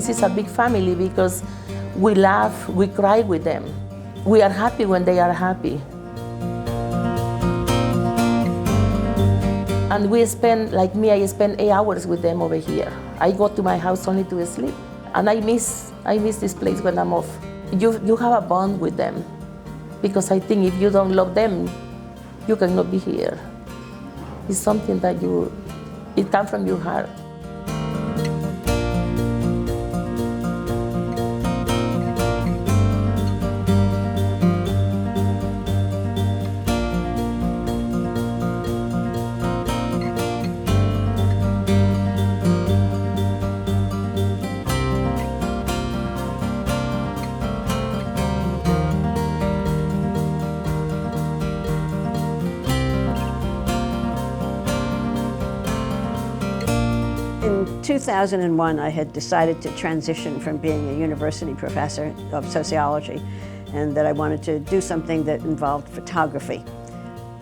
This is a big family because we laugh, we cry with them. We are happy when they are happy. And we spend, like me, I spend 8 hours with them over here. I go to my house only to sleep. And I miss this place when I'm off. You have a bond with them. Because I think if you don't love them, you cannot be here. It's something that it comes from your heart. In 2001, I had decided to transition from being a university professor of sociology and that I wanted to do something that involved photography.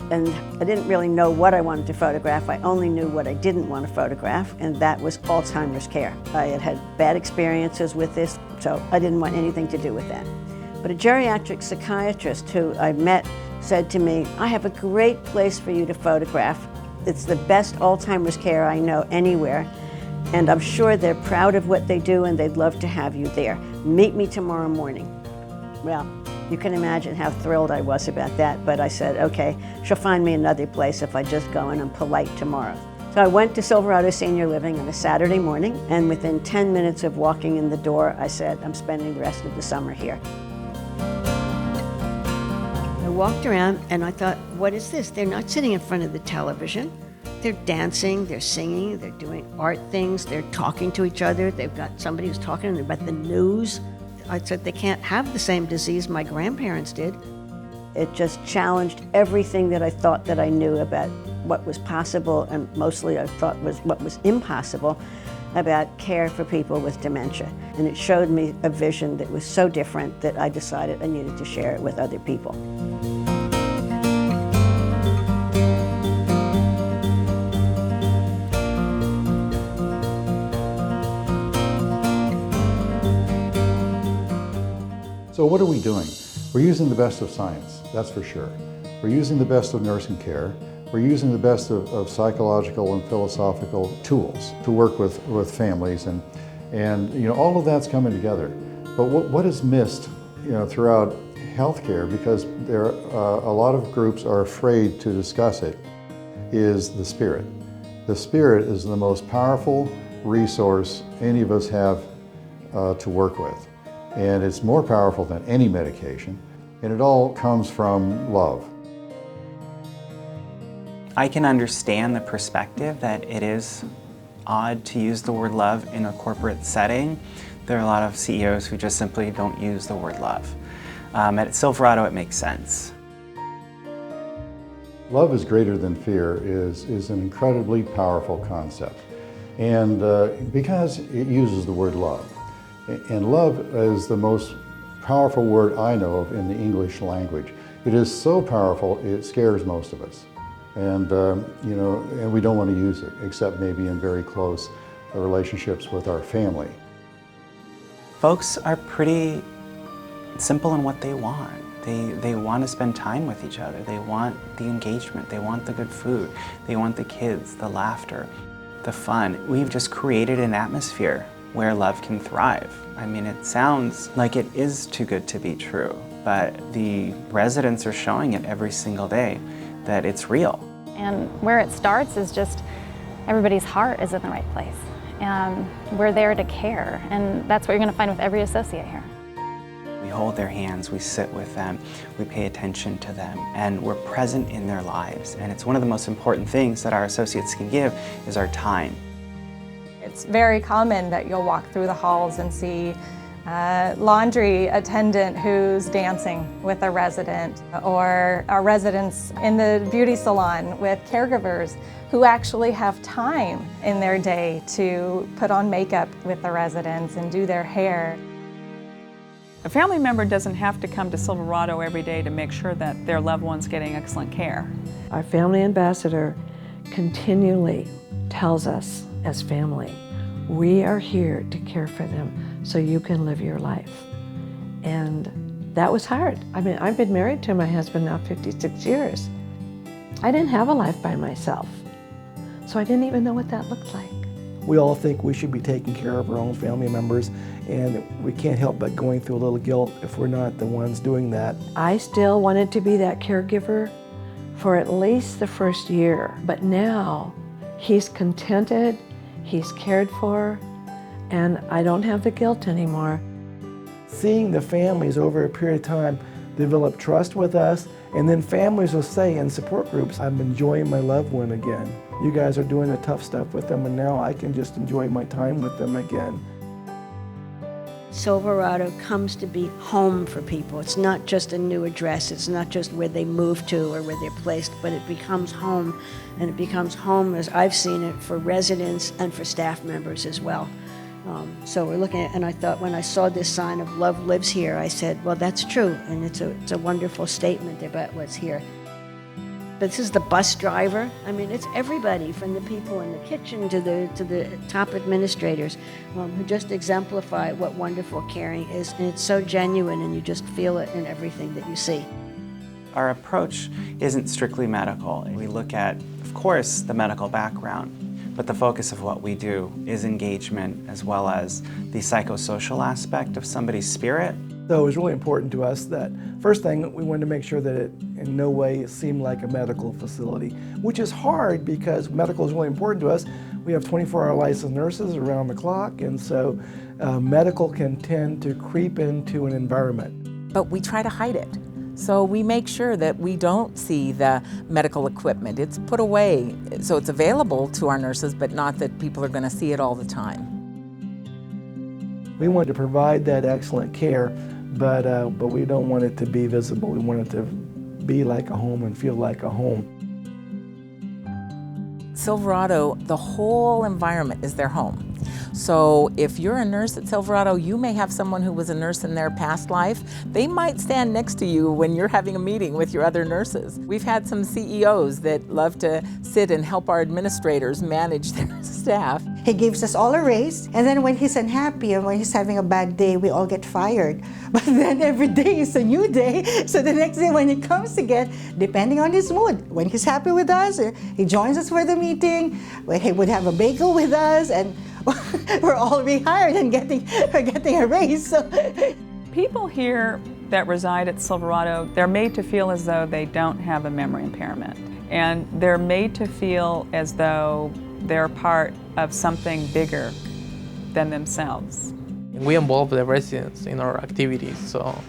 And I didn't really know what I wanted to photograph. I only knew what I didn't want to photograph, and that was Alzheimer's care. I had had bad experiences with this, so I didn't want anything to do with that. But a geriatric psychiatrist who I met said to me, "I have a great place for you to photograph. It's the best Alzheimer's care I know anywhere, and I'm sure they're proud of what they do and they'd love to have you there. Meet me tomorrow morning." Well, you can imagine how thrilled I was about that, but I said, okay, she'll find me another place if I just go and I'm polite tomorrow. So I went to Silverado Senior Living on a Saturday morning, and within 10 minutes of walking in the door, I said, I'm spending the rest of the summer here. I walked around and I thought, what is this? They're not sitting in front of the television. They're dancing, they're singing, they're doing art things, they're talking to each other. They've got somebody who's talking about the news. I said, they can't have the same disease my grandparents did. It just challenged everything that I thought that I knew about what was possible, and mostly I thought was what was impossible about care for people with dementia. And it showed me a vision that was so different that I decided I needed to share it with other people. So what are we doing? We're using the best of science, that's for sure. We're using the best of nursing care. We're using the best of psychological and philosophical tools to work with families, and you know, all of that's coming together. But what is missed, you know, throughout healthcare, because there a lot of groups are afraid to discuss it, is the spirit. The spirit is the most powerful resource any of us have to work with. And it's more powerful than any medication, and it all comes from love. I can understand the perspective that it is odd to use the word love in a corporate setting. There are a lot of CEOs who just simply don't use the word love. At Silverado, it makes sense. Love is greater than fear is an incredibly powerful concept, and because it uses the word love. And love is the most powerful word I know of in the English language. It is so powerful, it scares most of us. And, you know, and we don't want to use it, except maybe in very close relationships with our family. Folks are pretty simple in what they want. They want to spend time with each other. They want the engagement. They want the good food. They want the kids, the laughter, the fun. We've just created an atmosphere where love can thrive. I mean, it sounds like it is too good to be true, but the residents are showing it every single day that it's real. And where it starts is just everybody's heart is in the right place. And we're there to care, and that's what you're going to find with every associate here. We hold their hands, we sit with them, we pay attention to them, and we're present in their lives. And it's one of the most important things that our associates can give is our time. It's very common that you'll walk through the halls and see a laundry attendant who's dancing with a resident, or our residents in the beauty salon with caregivers who actually have time in their day to put on makeup with the residents and do their hair. A family member doesn't have to come to Silverado every day to make sure that their loved one's getting excellent care. Our family ambassador continually tells us as family, we are here to care for them so you can live your life. And that was hard. I mean, I've been married to my husband now 56 years. I didn't have a life by myself, so I didn't even know what that looked like. We all think we should be taking care of our own family members, and we can't help but going through a little guilt if we're not the ones doing that. I still wanted to be that caregiver for at least the first year, but now he's contented, he's cared for, and I don't have the guilt anymore. Seeing the families over a period of time develop trust with us, and then families will say in support groups, I'm enjoying my loved one again. You guys are doing the tough stuff with them, and now I can just enjoy my time with them again. Silverado comes to be home for people. It's not just a new address, it's not just where they move to or where they're placed, but it becomes home, and it becomes home, as I've seen it, for residents and for staff members as well. So we're looking at, and I thought when I saw this sign of love lives here, I said, well, that's true, and it's a wonderful statement about what's here. But this is the bus driver. I mean, it's everybody from the people in the kitchen to the top administrators who just exemplify what wonderful caring is, and it's so genuine, and you just feel it in everything that you see. Our approach isn't strictly medical. We look at, of course, the medical background, but the focus of what we do is engagement as well as the psychosocial aspect of somebody's spirit. So it was really important to us that, first thing, we wanted to make sure that it in no way seemed like a medical facility, which is hard because medical is really important to us. We have 24-hour licensed nurses around the clock, and so medical can tend to creep into an environment. But we try to hide it. So we make sure that we don't see the medical equipment. It's put away, so it's available to our nurses, but not that people are going to see it all the time. We want to provide that excellent care, but we don't want it to be visible. We want it to be like a home and feel like a home. Silverado, the whole environment is their home. So if you're a nurse at Silverado, you may have someone who was a nurse in their past life. They might stand next to you when you're having a meeting with your other nurses. We've had some CEOs that love to sit and help our administrators manage their staff. He gives us all a raise, and then when he's unhappy and when he's having a bad day, we all get fired. But then every day is a new day, so the next day when he comes again, depending on his mood, when he's happy with us, he joins us for the meeting, when he would have a bagel with us, and we're all rehired and getting a raise. So. People here that reside at Silverado, they're made to feel as though they don't have a memory impairment, and they're made to feel as though they're part of something bigger than themselves. We involve the residents in our activities, so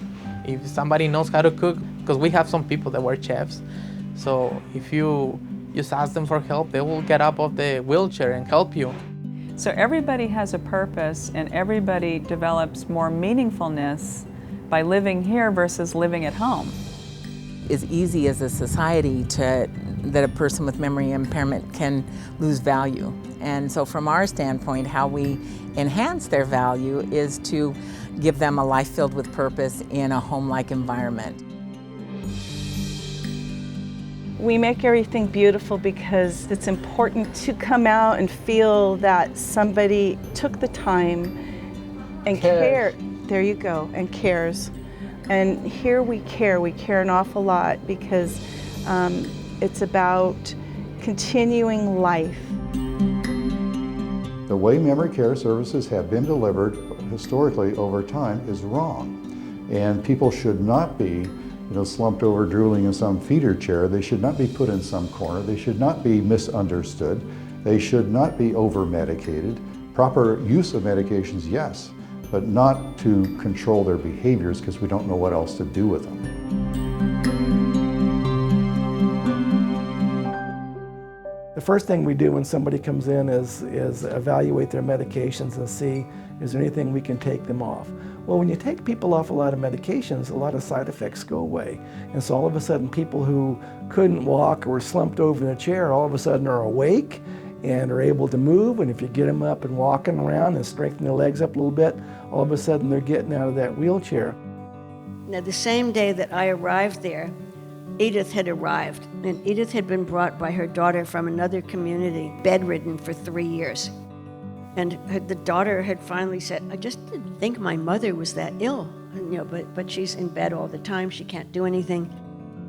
if somebody knows how to cook, because we have some people that were chefs, so if you just ask them for help, they will get up off the wheelchair and help you. So everybody has a purpose, and everybody develops more meaningfulness by living here versus living at home. It's easy as a society that a person with memory impairment can lose value. And so from our standpoint, how we enhance their value is to give them a life filled with purpose in a home-like environment. We make everything beautiful because it's important to come out and feel that somebody took the time and cared. There you go, and cares. And here we care an awful lot because it's about continuing life. The way memory care services have been delivered historically over time is wrong. And people should not be slumped over drooling in some feeder chair. They should not be put in some corner. They should not be misunderstood. They should not be over-medicated. Proper use of medications, yes, but not to control their behaviors because we don't know what else to do with them. The first thing we do when somebody comes in is evaluate their medications and see, is there anything we can take them off? Well, when you take people off a lot of medications, a lot of side effects go away. And so all of a sudden people who couldn't walk or were slumped over in a chair all of a sudden are awake and are able to move, and if you get them up and walking around and strengthen their legs up a little bit, all of a sudden they're getting out of that wheelchair. Now, the same day that I arrived there, Edith had arrived, and Edith had been brought by her daughter from another community, bedridden for 3 years. And the daughter had finally said, I just didn't think my mother was that ill. And, but she's in bed all the time. She can't do anything.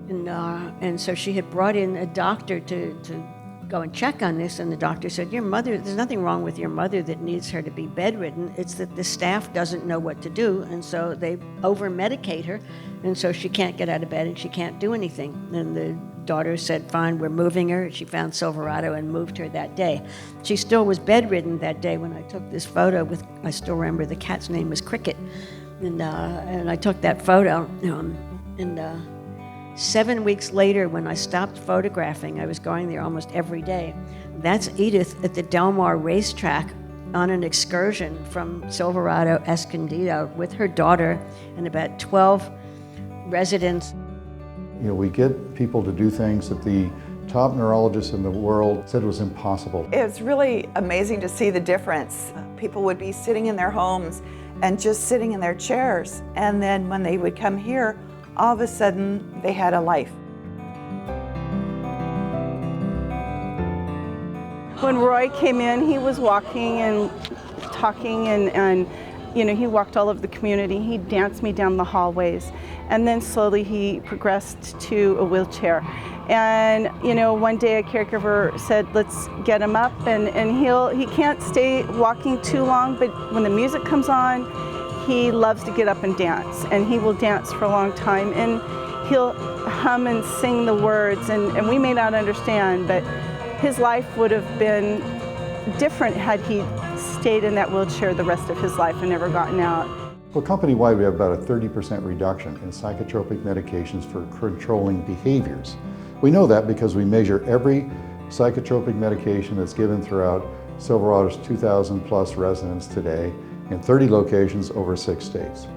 And so she had brought in a doctor to go and check on this. And the doctor said, your mother, there's nothing wrong with your mother that needs her to be bedridden. It's that the staff doesn't know what to do. And so they over-medicate her. And so she can't get out of bed and she can't do anything. And the daughter said, fine, we're moving her. She found Silverado and moved her that day. She still was bedridden that day when I took this photo with, I still remember the cat's name was Cricket. And I took that photo. 7 weeks later, when I stopped photographing, I was going there almost every day. That's Edith at the Del Mar racetrack on an excursion from Silverado, Escondido, with her daughter and about 12 residents. You know, we get people to do things that the top neurologists in the world said was impossible. It's really amazing to see the difference. People would be sitting in their homes and just sitting in their chairs, and then when they would come here, all of a sudden they had a life. When Roy came in, he was walking and talking and you know, he walked all over the community. He danced me down the hallways. And then slowly he progressed to a wheelchair. And, you know, one day a caregiver said, let's get him up. And he can't stay walking too long, but when the music comes on, he loves to get up and dance. And he will dance for a long time. And he'll hum and sing the words. And we may not understand, but his life would have been different had he stayed in that wheelchair the rest of his life and never gotten out. Well, company-wide, we have about a 30% reduction in psychotropic medications for controlling behaviors. We know that because we measure every psychotropic medication that's given throughout Silverado's 2,000 plus residents today in 30 locations over 6 states.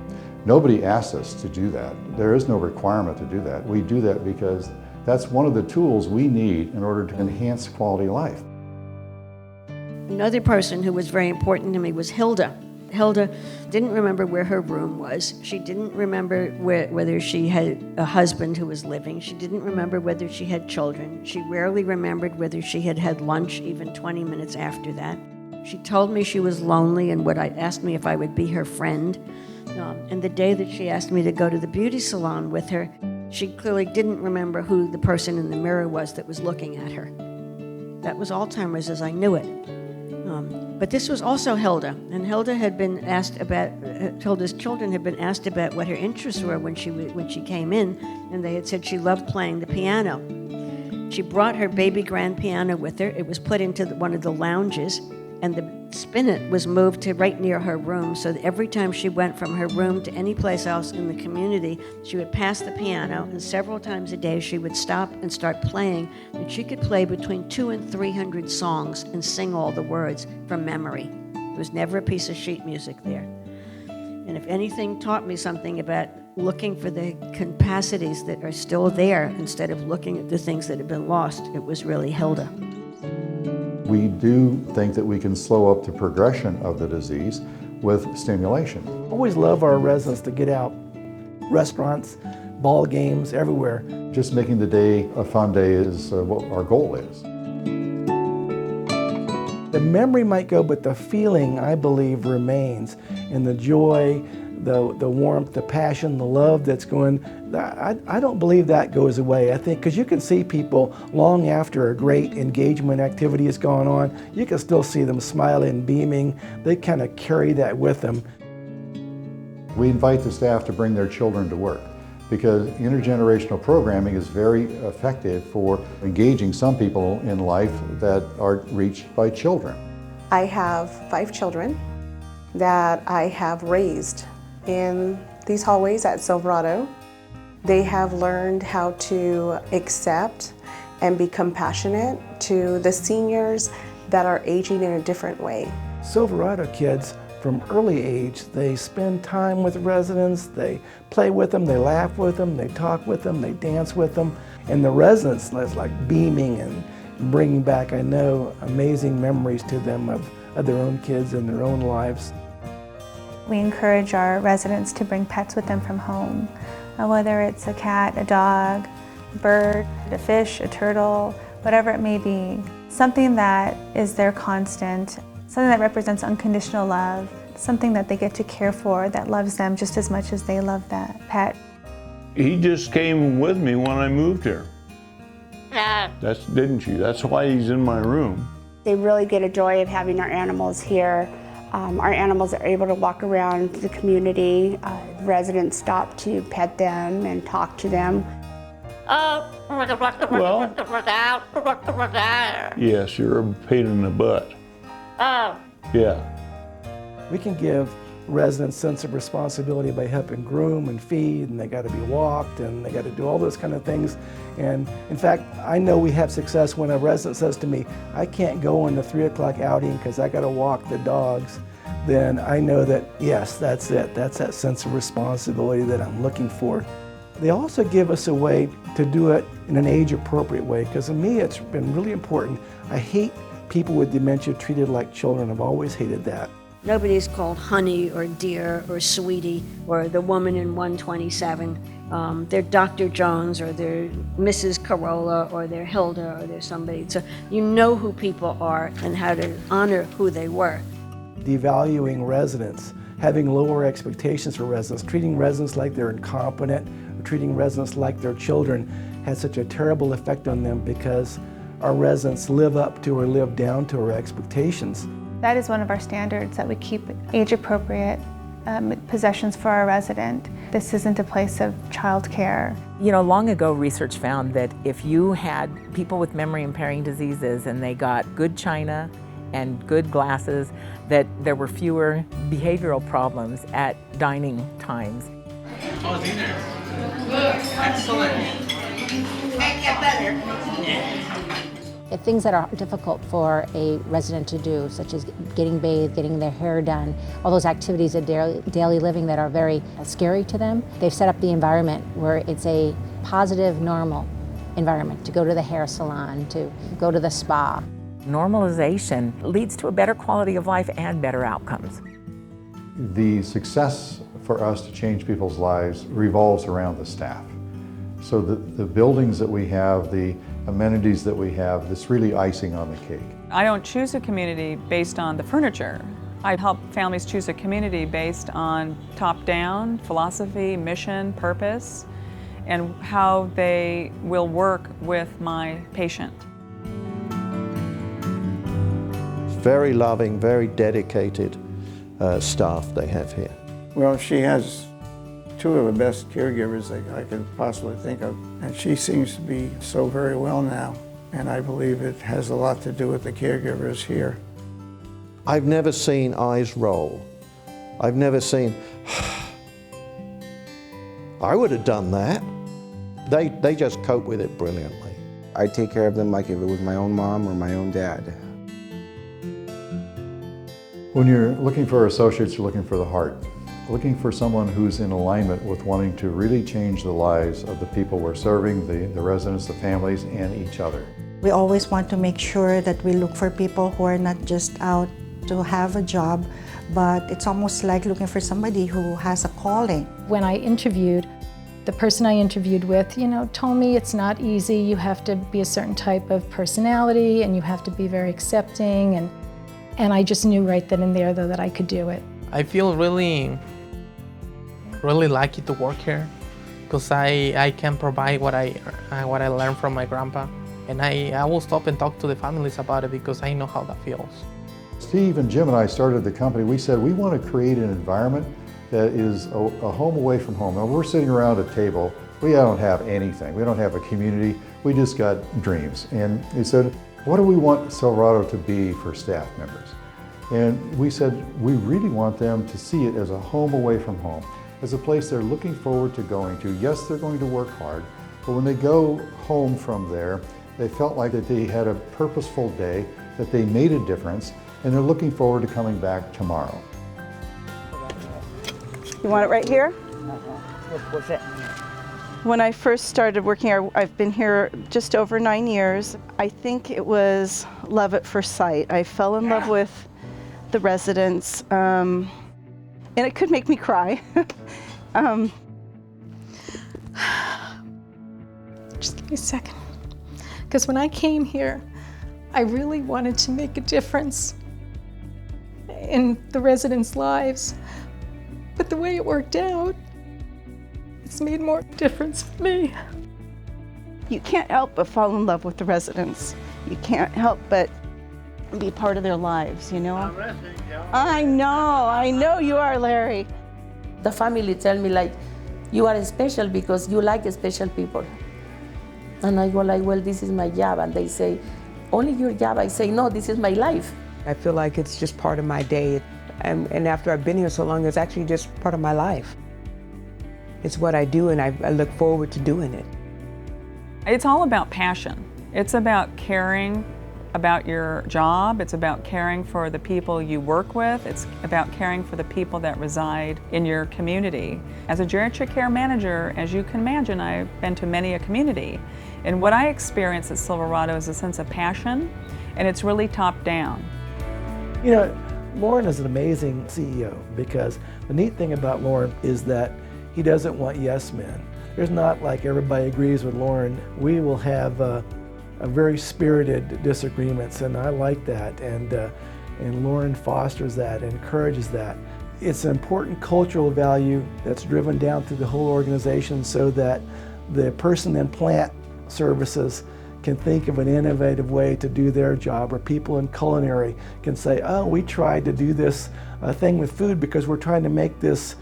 Nobody asked us to do that. There is no requirement to do that. We do that because that's one of the tools we need in order to enhance quality of life. Another person who was very important to me was Hilda. Hilda didn't remember where her room was. She didn't remember whether she had a husband who was living. She didn't remember whether she had children. She rarely remembered whether she had had lunch even 20 minutes after that. She told me she was lonely and asked me if I would be her friend. And the day that she asked me to go to the beauty salon with her, she clearly didn't remember who the person in the mirror was that was looking at her. That was Alzheimer's as I knew it. But this was also Hilda, and Hilda had been asked about, Hilda's children had been asked about what her interests were when she came in, and they had said she loved playing the piano. She brought her baby grand piano with her. It was put into one of the lounges, and the spinet was moved to right near her room, so that every time she went from her room to any place else in the community, she would pass the piano, and several times a day she would stop and start playing, and she could play between 200 and 300 songs and sing all the words from memory. There was never a piece of sheet music there. And if anything taught me something about looking for the capacities that are still there instead of looking at the things that have been lost, it was really Hilda. We do think that we can slow up the progression of the disease with stimulation. Always love our residents to get out. Restaurants, ball games, everywhere. Just making the day a fun day is what our goal is. The memory might go, but the feeling, I believe, remains. And the joy, the warmth, the passion, the love that's going, I don't believe that goes away. I think, because you can see people long after a great engagement activity has gone on, you can still see them smiling, beaming. They kind of carry that with them. We invite the staff to bring their children to work because intergenerational programming is very effective for engaging some people in life that are reached by children. I have 5 children that I have raised in these hallways at Silverado. They have learned how to accept and be compassionate to the seniors that are aging in a different way. Silverado kids, from early age, they spend time with residents, they play with them, they laugh with them, they talk with them, they dance with them. And the residents, that's like beaming and bringing back, I know, amazing memories to them of their own kids and their own lives. We encourage our residents to bring pets with them from home, whether it's a cat, a dog, a bird, a fish, a turtle, whatever it may be. Something that is their constant something that represents unconditional love, something that they get to care for, that loves them just as much as they love that pet. He just came with me when I moved here. Didn't you? That's why he's in my room. They really get a joy of having our animals here. Our animals are able to walk around the community. Residents stop to pet them and talk to them. Well, yes, you're a pain in the butt. Yeah. We can give residents a sense of responsibility by helping groom and feed, and they got to be walked, and they got to do all those kind of things. And in fact, I know we have success when a resident says to me, I can't go on the 3 o'clock outing because I got to walk the dogs. Then I know that, yes, that's it. That's that sense of responsibility that I'm looking for. They also give us a way to do it in an age-appropriate way, because to me it's been really important. I hate people with dementia treated like children. I've always hated that. Nobody's called honey or dear or sweetie or the woman in 127. They're Dr. Jones or they're Mrs. Corolla or they're Hilda or they're somebody. So you know who people are and how to honor who they were. Devaluing residents, having lower expectations for residents, treating residents like they're incompetent, or treating residents like they're children has such a terrible effect on them because our residents live up to or live down to our expectations. That is one of our standards, that we keep age-appropriate possessions for our resident. This isn't a place of child care. You know, long ago research found that if you had people with memory impairing diseases and they got good china and good glasses, that there were fewer behavioral problems at dining times. Oh, dinner. Good. Excellent. Make it better. Yeah. Things that are difficult for a resident to do, such as getting bathed, getting their hair done, all those activities of daily living that are very scary to them. They've set up the environment where it's a positive, normal environment to go to the hair salon, to go to the spa. Normalization leads to a better quality of life and better outcomes. The success for us to change people's lives revolves around the staff. So the buildings that we have, the amenities that we have, that's really icing on the cake. I don't choose a community based on the furniture. I help families choose a community based on top-down philosophy, mission, purpose, and how they will work with my patient. Very loving, very dedicated staff they have here. Well, she has two of the best caregivers that I could possibly think of, and she seems to be so very well now, and I believe it has a lot to do with the caregivers here. I've never seen eyes roll. I've never seen, I would have done that. They just cope with it brilliantly. I take care of them like if it was my own mom or my own dad. When you're looking for associates, you're looking for the heart. Looking for someone who's in alignment with wanting to really change the lives of the people we're serving, the residents, the families, and each other. We always want to make sure that we look for people who are not just out to have a job, but it's almost like looking for somebody who has a calling. When I interviewed, the person I interviewed with, told me it's not easy. You have to be a certain type of personality and you have to be very accepting, and I just knew right then and there though that I could do it. I feel really lucky to work here because I can provide what I learned from my grandpa, and I will stop and talk to the families about it because I know how that feels. Steve and Jim and I started the company. We said we want to create an environment that is a home away from home. Now we're sitting around a table, we don't have anything. We don't have a community, we just got dreams. And they said, what do we want Silverado to be for staff members? And we said, we really want them to see it as a home away from home, as a place they're looking forward to going to. Yes, they're going to work hard, but when they go home from there, they felt like that they had a purposeful day, that they made a difference, and they're looking forward to coming back tomorrow. You want it right here? What's it? When I first started working here, I've been here just over 9 years. I think it was love at first sight. I fell in love with the residents, and it could make me cry. Just give me a second. Because when I came here, I really wanted to make a difference. in the residents' lives. But the way it worked out, it's made more difference for me. You can't help but fall in love with the residents. You can't help but be part of their lives, you know? I know you are, Larry. The family tell me like, you are special because you like special people. And I go like, well, this is my job. And they say, only your job? I say, no, this is my life. I feel like it's just part of my day. And after I've been here so long, it's actually just part of my life. It's what I do, and I look forward to doing it. It's all about passion. It's about caring about your job. It's about caring for the people you work with. It's about caring for the people that reside in your community. As a geriatric care manager, as you can imagine, I've been to many a community. And what I experience at Silverado is a sense of passion, and it's really top down. You know, Lauren is an amazing CEO because the neat thing about Lauren is that he doesn't want yes men. There's not like everybody agrees with Lauren. We will have a very spirited disagreements, and I like that. And Lauren fosters that, and encourages that. It's an important cultural value that's driven down through the whole organization so that the person in plant services can think of an innovative way to do their job, or people in culinary can say, oh, we tried to do this thing with food because we're trying to make this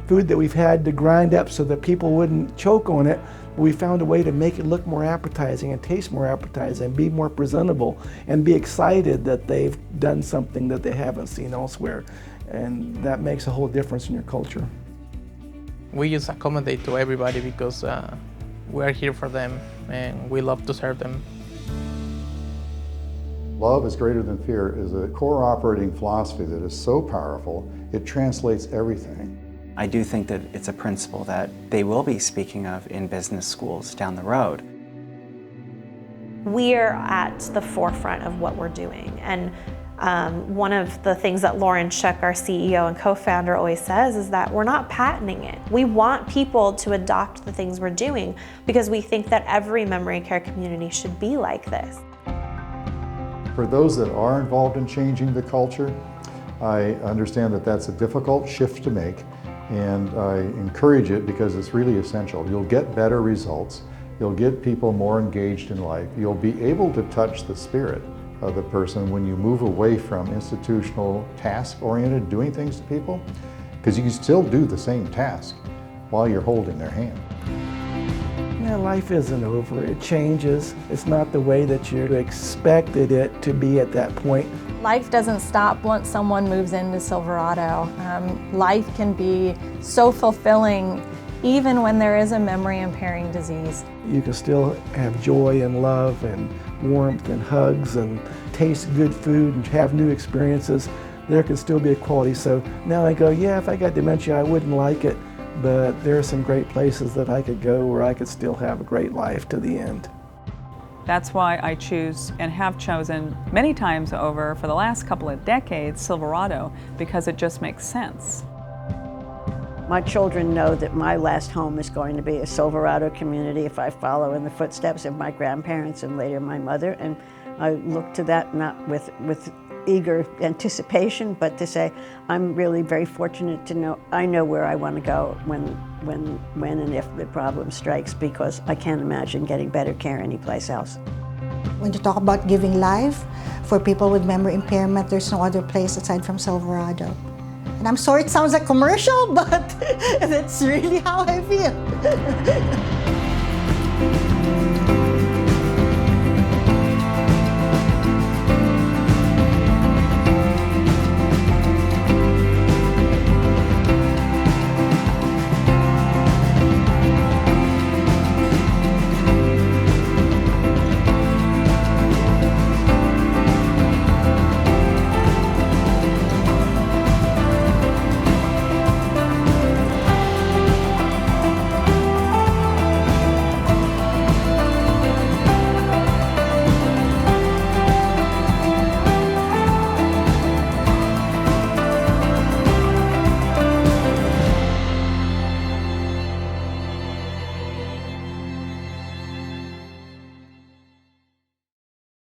food that we've had to grind up so that people wouldn't choke on it. We found a way to make it look more appetizing and taste more appetizing and be more presentable and be excited that they've done something that they haven't seen elsewhere. And that makes a whole difference in your culture. We just accommodate to everybody because we're here for them and we love to serve them. Love is greater than fear is a core operating philosophy that is so powerful, it translates everything. I do think that it's a principle that they will be speaking of in business schools down the road. We're at the forefront of what we're doing, and one of the things that Lauren Shuck, our CEO and co-founder, always says is that we're not patenting it. We want people to adopt the things we're doing because we think that every memory care community should be like this. For those that are involved in changing the culture, I understand that that's a difficult shift to make, and I encourage it because it's really essential. You'll get better results. You'll get people more engaged in life. You'll be able to touch the spirit of the person when you move away from institutional task-oriented doing things to people, because you can still do the same task while you're holding their hand. Yeah, life isn't over. It changes. It's not the way that you expected it to be at that point. Life doesn't stop once someone moves into Silverado. Life can be so fulfilling even when there is a memory impairing disease. You can still have joy and love and warmth and hugs and taste good food and have new experiences. There can still be a quality. So now I go, yeah, if I got dementia, I wouldn't like it, but there are some great places that I could go where I could still have a great life to the end. That's why I choose and have chosen many times over for the last couple of decades Silverado, because it just makes sense. My children know that my last home is going to be a Silverado community if I follow in the footsteps of my grandparents and later my mother, and I look to that not with eager anticipation, but to say I'm really very fortunate to know I know where I want to go when and if the problem strikes, because I can't imagine getting better care anyplace else. When you talk about giving life for people with memory impairment, there's no other place aside from Silverado. And I'm sorry it sounds like commercial, but that's really how I feel.